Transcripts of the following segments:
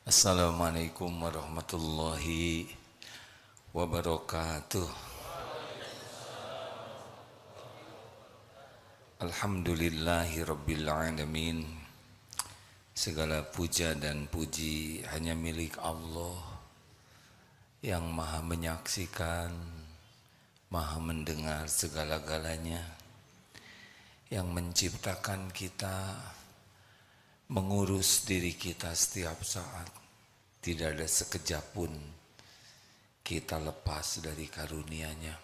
Assalamualaikum warahmatullahi wabarakatuh. Alhamdulillahi rabbil alamin. Segala puja dan puji hanya milik Allah yang maha menyaksikan, maha mendengar segala-galanya, yang menciptakan kita, mengurus diri kita setiap saat. Tidak ada sekejap pun kita lepas dari karunia-Nya.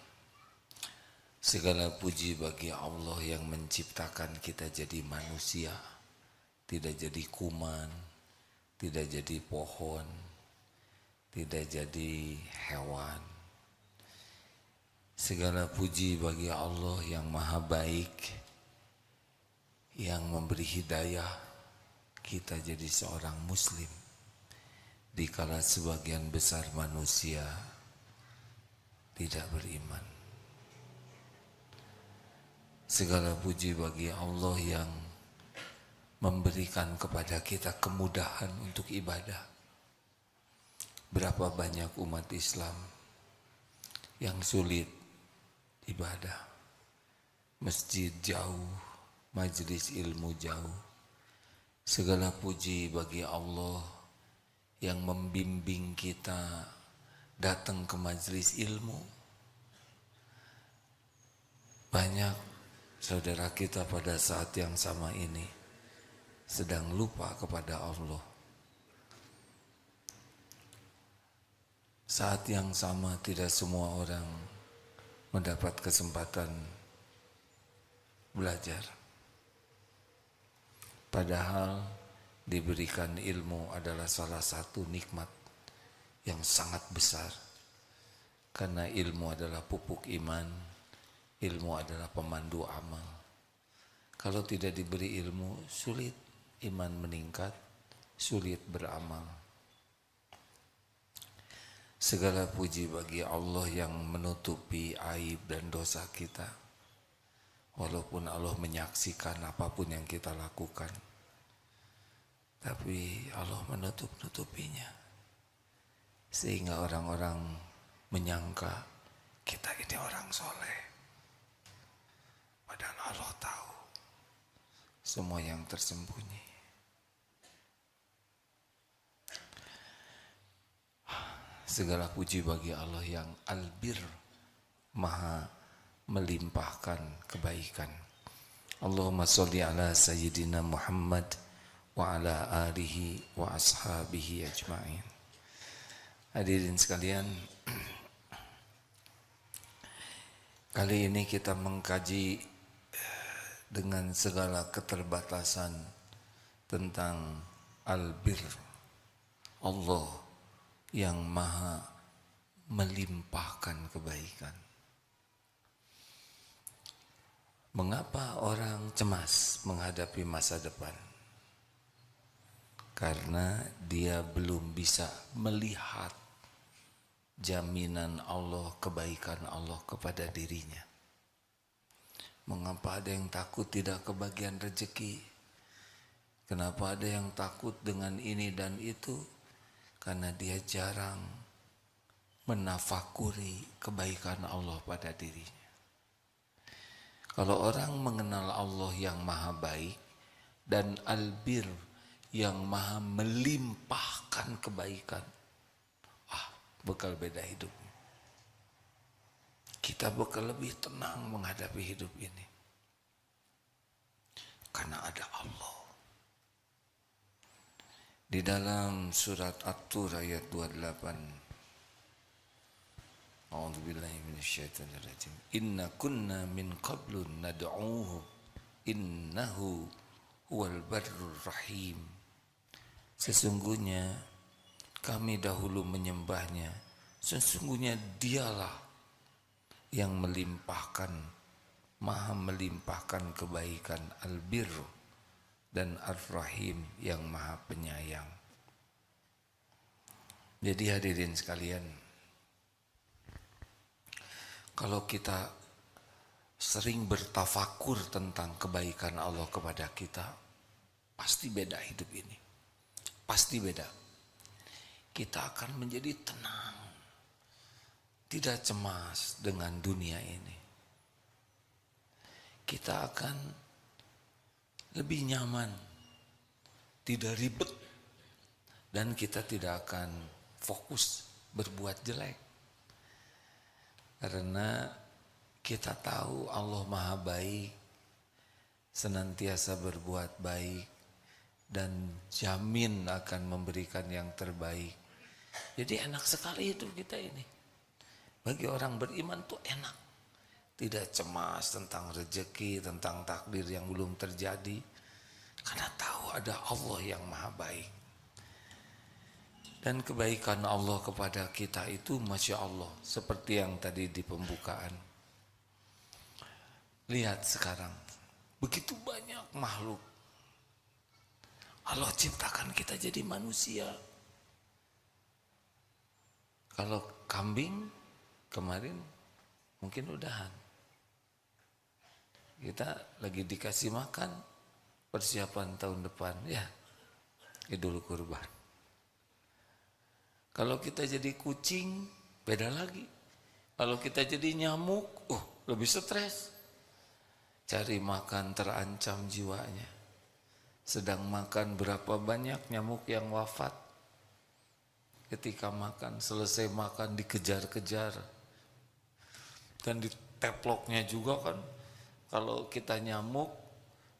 Segala puji bagi Allah yang menciptakan kita jadi manusia, tidak jadi kuman, tidak jadi pohon, tidak jadi hewan. Segala puji bagi Allah yang maha baik, yang memberi hidayah kita jadi seorang muslim, dikala sebagian besar manusia tidak beriman. Segala puji bagi Allah yang memberikan kepada kita kemudahan untuk ibadah. Berapa banyak umat Islam yang sulit ibadah, masjid jauh, majelis ilmu jauh. Segala puji bagi Allah yang membimbing kita datang ke majelis ilmu. Banyak saudara kita pada saat yang sama ini sedang lupa kepada Allah. Saat yang sama tidak semua orang mendapat kesempatan belajar. Padahal diberikan ilmu adalah salah satu nikmat yang sangat besar. Karena ilmu adalah pupuk iman, ilmu adalah pemandu amal. Kalau tidak diberi ilmu, sulit iman meningkat, sulit beramal. Segala puji bagi Allah yang menutupi aib dan dosa kita. Walaupun Allah menyaksikan apapun yang kita lakukan, tapi Allah menutup-nutupinya. Sehingga orang-orang menyangka kita ini orang soleh. Padahal Allah tahu semua yang tersembunyi. Segala puji bagi Allah yang albir, maha melimpahkan kebaikan. Allahumma sholli ala sayyidina Muhammad wa ala alihi wa ashabihi ajma'in. Hadirin sekalian, kali ini kita mengkaji dengan segala keterbatasan tentang albir, Allah yang maha melimpahkan kebaikan. Mengapa orang cemas menghadapi masa depan? Karena dia belum bisa melihat jaminan Allah, kebaikan Allah kepada dirinya. Mengapa ada yang takut tidak kebagian rezeki? Kenapa ada yang takut dengan ini dan itu? Karena dia jarang menafakuri kebaikan Allah pada dirinya. Kalau orang mengenal Allah yang maha baik dan albir yang maha melimpahkan kebaikan, bakal beda hidupnya. Kita bakal lebih tenang menghadapi hidup ini. Karena ada Allah. Di dalam surat At-Tur ayat 28. A'udzubillahi minasyaitonirrajim. Inna kunna min qablu nad'uuhu innahu huwal barrur rahim. Sesungguhnya kami dahulu menyembahnya, sesungguhnya dialah yang melimpahkan, maha melimpahkan kebaikan, albir dan ar-rahim yang maha penyayang. Jadi hadirin sekalian, kalau kita sering bertafakur tentang kebaikan Allah kepada kita, pasti beda hidup ini. Pasti beda. kita akan menjadi tenang, tidak cemas dengan dunia ini. Kita akan lebih nyaman, tidak ribet, dan kita tidak akan fokus berbuat jelek. Karena kita tahu Allah Maha Baik, senantiasa berbuat baik, dan jamin akan memberikan yang terbaik. Jadi enak sekali hidup kita ini. Bagi orang beriman tuh enak. Tidak cemas tentang rezeki, tentang takdir yang belum terjadi. Karena tahu ada Allah yang Maha Baik. Dan kebaikan Allah kepada kita itu Masya Allah. Seperti yang tadi di pembukaan. Lihat sekarang. Begitu banyak makhluk. Allah ciptakan kita jadi manusia. Kalau kambing kemarin mungkin udahan. Kita lagi dikasih makan persiapan tahun depan ya, Idul Kurban. Kalau kita jadi kucing beda lagi. Kalau kita jadi nyamuk, lebih stres. Cari makan terancam jiwanya. Sedang makan berapa banyak nyamuk yang wafat. Ketika makan, selesai makan dikejar-kejar. Dan di teploknya juga kan. Kalau kita nyamuk,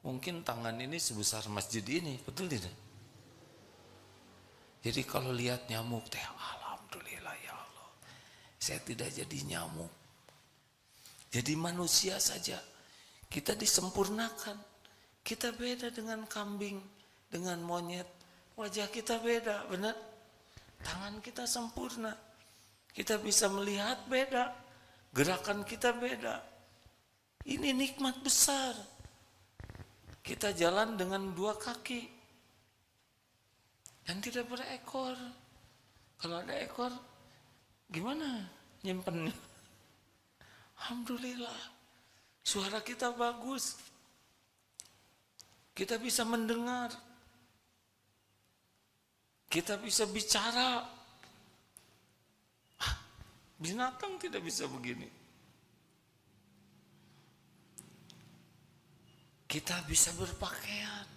mungkin tangan ini sebesar masjid ini, betul tidak? Jadi kalau lihat nyamuk, alhamdulillah ya Allah, saya tidak jadi nyamuk. Jadi manusia saja, kita disempurnakan. Kita beda dengan kambing, dengan monyet. Wajah kita beda, benar? Tangan kita sempurna. Kita bisa melihat beda. Gerakan kita beda. Ini nikmat besar. Kita jalan dengan 2 kaki. Dan tidak berekor. Kalau ada ekor, gimana nyimpennya? Alhamdulillah. Suara kita bagus. Kita bisa mendengar. Kita bisa bicara. Binatang tidak bisa begini. Kita bisa berpakaian.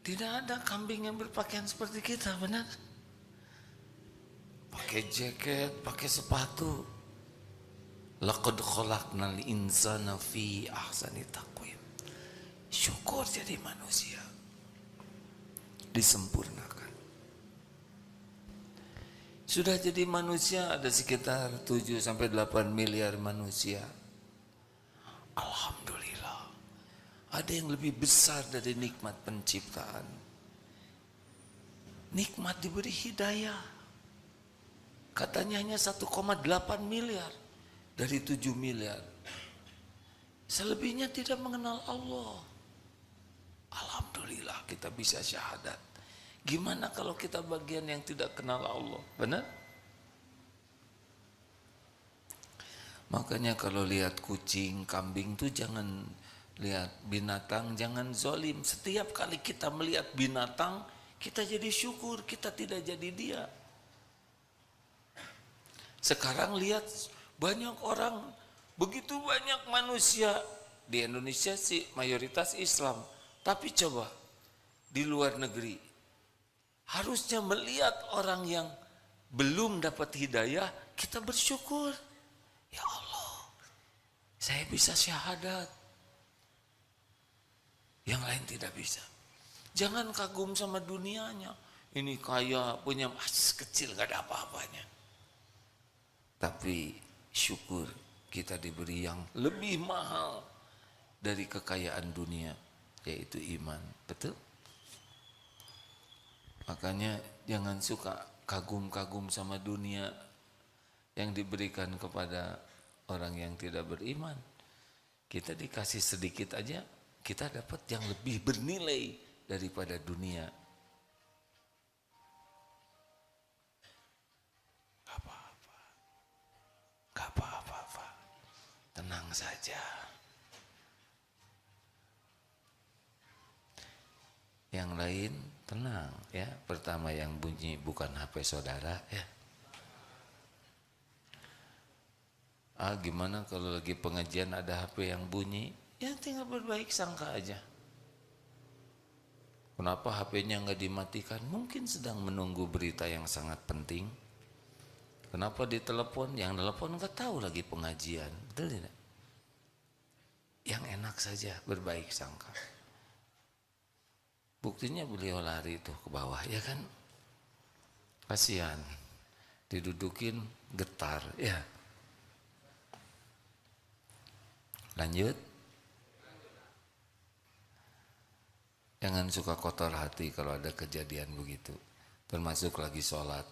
Tidak ada kambing yang berpakaian seperti kita, benar? Pakai jaket, pakai sepatu. Laqad khalaqnal insana fi ahsani taqwim. Syukur jadi manusia. Disempurnakan. Sudah jadi manusia ada sekitar 7-8 miliar manusia. Alhamdulillah. Ada yang lebih besar dari nikmat penciptaan. Nikmat diberi hidayah. Katanya hanya 1,8 miliar dari 7 miliar. Selebihnya tidak mengenal Allah. Alhamdulillah kita bisa syahadat. Gimana kalau kita bagian yang tidak kenal Allah? Benar? Makanya kalau lihat kucing, kambing tuh jangan lihat binatang, jangan zolim. Setiap kali kita melihat binatang, kita jadi syukur, kita tidak jadi dia. Sekarang lihat banyak orang, begitu banyak manusia. Di Indonesia sih mayoritas Islam. Tapi coba, di luar negeri, harusnya melihat orang yang belum dapat hidayah, kita bersyukur. Ya Allah, saya bisa syahadat. Yang lain tidak bisa. Jangan kagum sama dunianya. Ini kaya, punya emas kecil, gak ada apa-apanya. Tapi syukur kita diberi yang lebih mahal dari kekayaan dunia, yaitu iman. Betul? Makanya jangan suka kagum-kagum sama dunia yang diberikan kepada orang yang tidak beriman. Kita dikasih sedikit aja, kita dapat yang lebih bernilai daripada dunia. Gak apa-apa. Tenang saja. Yang lain Tenang ya, pertama yang bunyi bukan HP saudara ya. Gimana kalau lagi pengajian ada HP yang bunyi? Ya tinggal berbaik sangka aja. Kenapa HP-nya nggak dimatikan? Mungkin sedang menunggu berita yang sangat penting. Kenapa ditelepon? Yang telepon nggak tahu lagi pengajian, betul tidak? Yang enak saja berbaik sangka. Buktinya beliau lari tuh ke bawah, ya kan? Kasihan, didudukin getar, ya. Lanjut. Jangan suka kotor hati kalau ada kejadian begitu. Termasuk lagi sholat.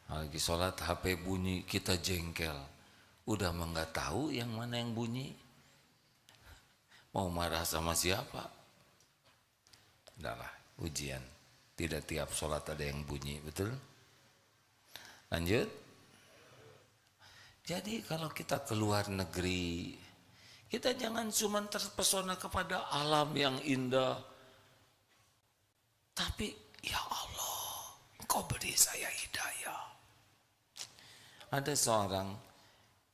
Lagi sholat HP bunyi, kita jengkel. Udah mah nggak tahu yang mana yang bunyi. Mau marah sama siapa? Udahlah, ujian. Tidak tiap sholat ada yang bunyi, betul? Lanjut. Jadi kalau kita keluar negeri, kita jangan cuma terpesona kepada alam yang indah. Tapi, ya Allah, Engkau beri saya hidayah. Ada seorang,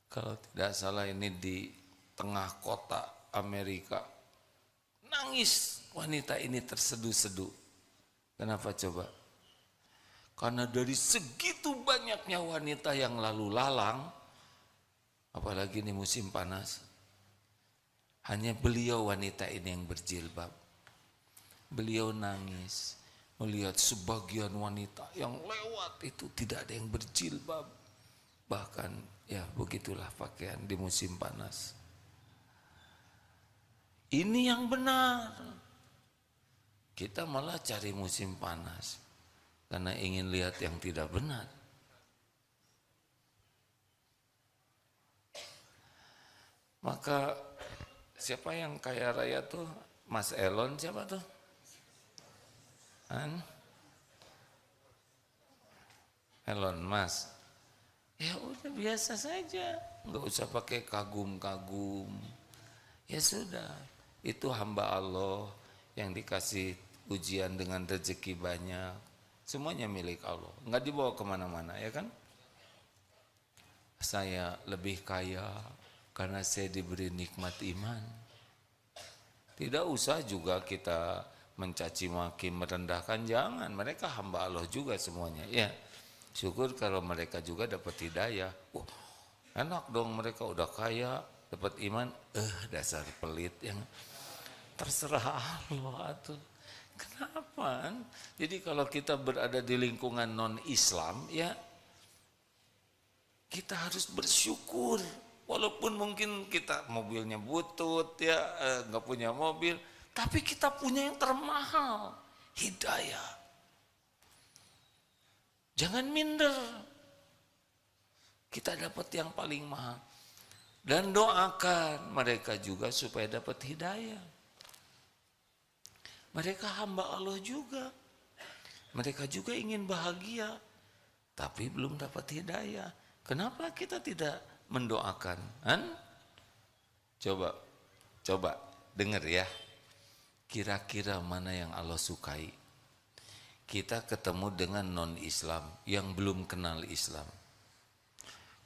kalau tidak salah ini di tengah kota Amerika, nangis wanita ini terseduh-seduh. Kenapa coba? Karena dari segitu banyaknya wanita yang lalu lalang, apalagi ini musim panas, hanya beliau wanita ini yang berjilbab. Beliau nangis melihat sebagian wanita yang lewat itu tidak ada yang berjilbab. Bahkan ya begitulah pakaian di musim panas. Ini yang benar. Kita malah cari musim panas karena ingin lihat yang tidak benar. Maka siapa yang kaya raya tuh? Mas Elon siapa tuh? Elon Musk. Ya udah biasa saja, nggak usah pakai kagum-kagum. Ya sudah, itu hamba Allah yang dikasih ujian dengan rezeki banyak. Semuanya milik Allah, nggak dibawa kemana-mana, ya kan? Saya lebih kaya karena saya diberi nikmat iman. Tidak usah juga kita mencaci maki, merendahkan, jangan. Mereka hamba Allah juga semuanya, ya. Syukur kalau mereka juga dapat hidayah. Wah, enak dong, mereka udah kaya, dapat iman. Dasar pelit yang terserah Allah tuh. Kenapa? Jadi kalau kita berada di lingkungan non-Islam, ya kita harus bersyukur. Walaupun mungkin kita mobilnya butut, ya nggak punya mobil, tapi kita punya yang termahal, hidayah. Jangan minder. Kita dapat yang paling mahal. Dan doakan mereka juga supaya dapat hidayah. Mereka hamba Allah juga. Mereka juga ingin bahagia, tapi belum dapat hidayah. Kenapa kita tidak mendoakan? Coba dengar ya. Kira-kira mana yang Allah sukai? Kita ketemu dengan non-Islam yang belum kenal Islam.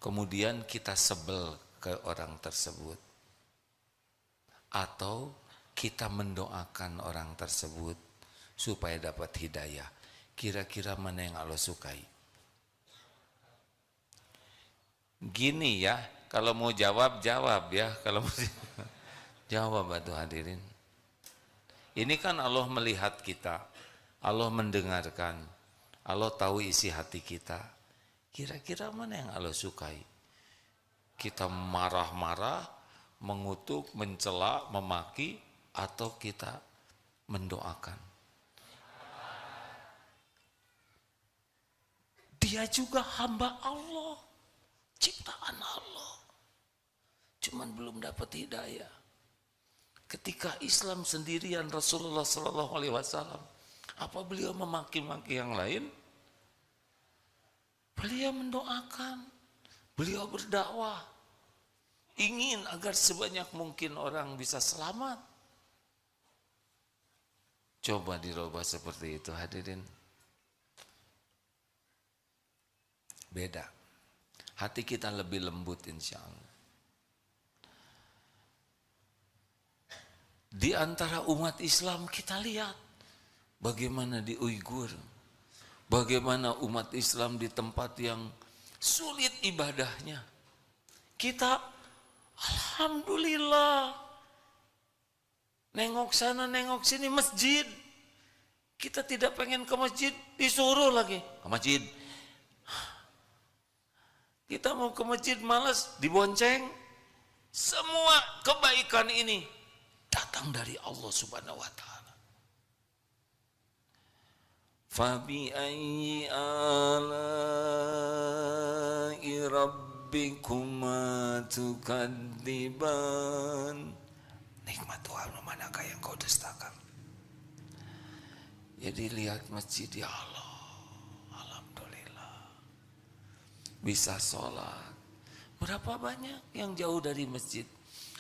Kemudian kita sebel ke orang tersebut. Atau kita mendoakan orang tersebut supaya dapat hidayah. Kira-kira mana yang Allah sukai? Gini ya, kalau mau jawab ya. Kalau mau jawab atuh hadirin. Ini kan Allah melihat kita. Allah mendengarkan, Allah tahu isi hati kita. Kira-kira mana yang Allah sukai? Kita marah-marah, mengutuk, mencela, memaki, atau kita mendoakan? Dia juga hamba Allah, ciptaan Allah. Cuman belum dapat hidayah. Ketika Islam sendirian Rasulullah SAW, apa beliau memaki-maki yang lain? Beliau mendoakan, beliau berdakwah, ingin agar sebanyak mungkin orang bisa selamat. Coba dirubah seperti itu hadirin. Beda. Hati kita lebih lembut insya Allah. Di antara umat Islam kita lihat bagaimana di Uighur, bagaimana umat Islam di tempat yang sulit ibadahnya. Kita alhamdulillah nengok sana nengok sini masjid. Kita tidak pengen ke masjid, disuruh lagi ke masjid. Kita mau ke masjid malas, dibonceng. Semua kebaikan ini datang dari Allah Subhanahu wa taala. Fabi ayyi ala'i rabbikuma tukadziban. Nikmat Tuhan manakah yang kau dustakan? Jadi lihat masjid ya Allah, alhamdulillah. Bisa sholat. Berapa banyak yang jauh dari masjid?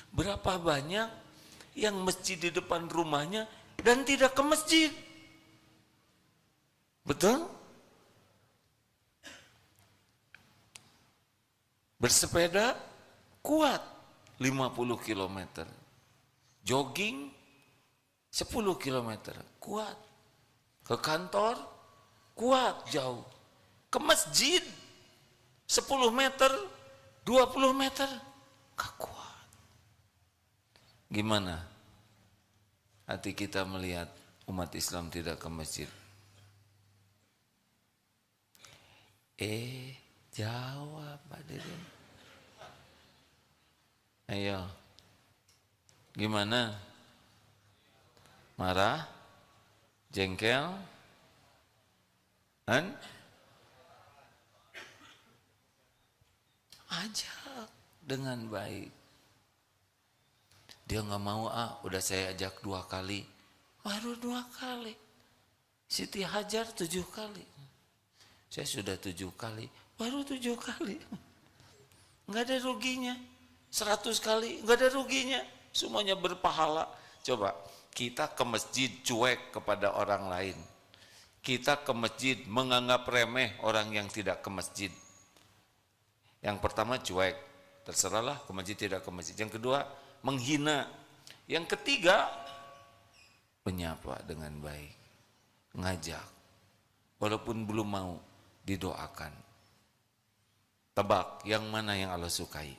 Berapa banyak yang masjid di depan rumahnya dan tidak ke masjid? Betul? Bersepeda kuat 50 km. Jogging 10 km kuat. Ke kantor kuat jauh. Ke masjid 10 meter, 20 meter gak kuat. Gimana hati kita melihat umat Islam tidak ke masjid? Jawab hadirin. Ayo. Gimana? Marah? Jengkel? Ajak dengan baik. Dia nggak mau, udah saya ajak 2 kali. Baru 2 kali. Siti Hajar 7 kali. Saya sudah 7 kali. Baru 7 kali. Nggak ada ruginya. 100 kali nggak ada ruginya. Semuanya berpahala. Coba kita ke masjid cuek kepada orang lain. Kita ke masjid menganggap remeh orang yang tidak ke masjid. Yang pertama cuek, terserahlah ke masjid tidak ke masjid. Yang kedua menghina. Yang ketiga menyapa dengan baik, ngajak. Walaupun belum mau didoakan. Tebak yang mana yang Allah sukai?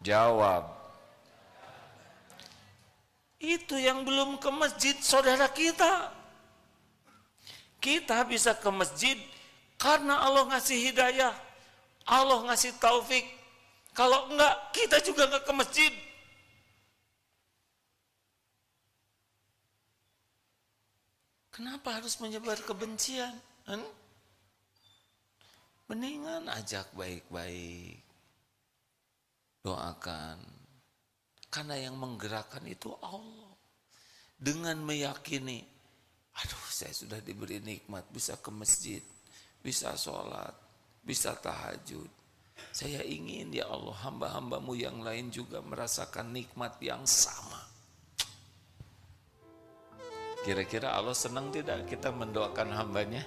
Jawab. Itu yang belum ke masjid saudara kita. Kita bisa ke masjid karena Allah ngasih hidayah, Allah ngasih taufik. Kalau enggak, kita juga enggak ke masjid. Kenapa harus menyebar kebencian? Mendingan ajak baik-baik. Doakan. Karena yang menggerakkan itu Allah. Dengan meyakini, aduh saya sudah diberi nikmat, bisa ke masjid, bisa sholat, bisa tahajud. Saya ingin ya Allah hamba-hambamu yang lain juga merasakan nikmat yang sama. Kira-kira Allah senang tidak kita mendoakan hambanya?